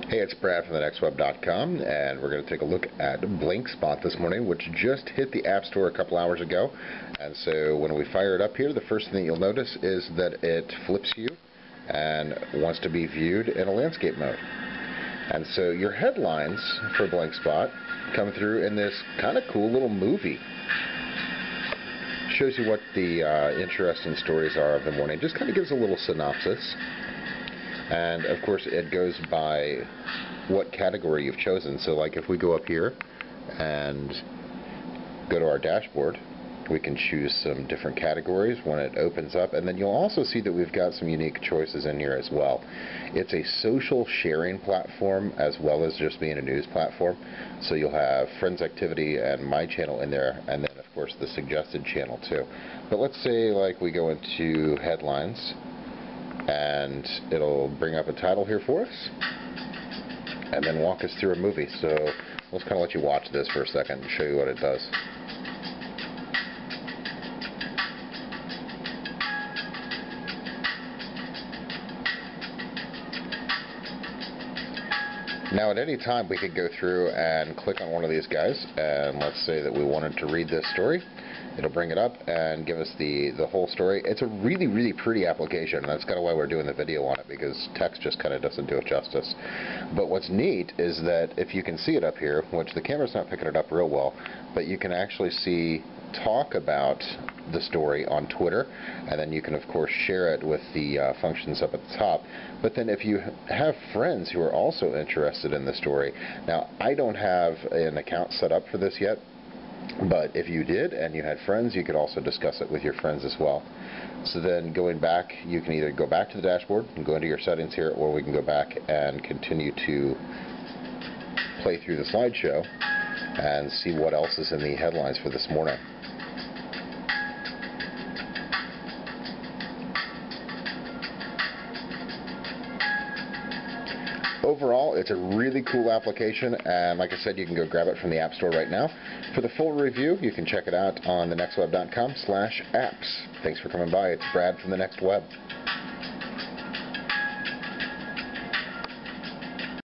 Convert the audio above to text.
Hey, it's Brad from thenextweb.com, and we're going to take a look at BlinkSpot this morning, which just hit the App Store a couple hours ago. And so when we fire it up here, the first thing you'll notice is that it flips you and wants to be viewed in a landscape mode. And so your headlines for BlinkSpot come through in this kind of cool little movie. Shows you what the interesting stories are of the morning. Just kind of gives a little synopsis. And of course it goes by what category you've chosen. So like if we go up here and go to our dashboard, we can choose some different categories when it opens up, and then you'll also see that we've got some unique choices in here as well. It's a social sharing platform as well as just being a news platform. So you'll have Friends Activity and My Channel in there, and then of course the suggested channel too. But let's say like we go into headlines, and it'll bring up a title here for us and then walk us through a movie. So let's kind of let you watch this for a second and show you what it does. Now at any time we could go through and click on one of these guys, and let's say that we wanted to read this story. It'll bring it up and give us the whole story. It's a really, really pretty application, and that's kind of why we're doing the video on it, because text just kind of doesn't do it justice. But what's neat is that if you can see it up here, which the camera's not picking it up real well, but you can actually see talk about the story on Twitter, and then you can of course share it with the functions up at the top. But then if you have friends who are also interested in the story, now I don't have an account set up for this yet, but if you did and you had friends, you could also discuss it with your friends as well. So then going back, you can either go back to the dashboard and go into your settings here, or we can go back and continue to play through the slideshow and see what else is in the headlines for this morning. Overall, it's a really cool application, and like I said, you can go grab it from the App Store right now. For the full review, you can check it out on thenextweb.com/apps. Thanks for coming by. It's Brad from The Next Web.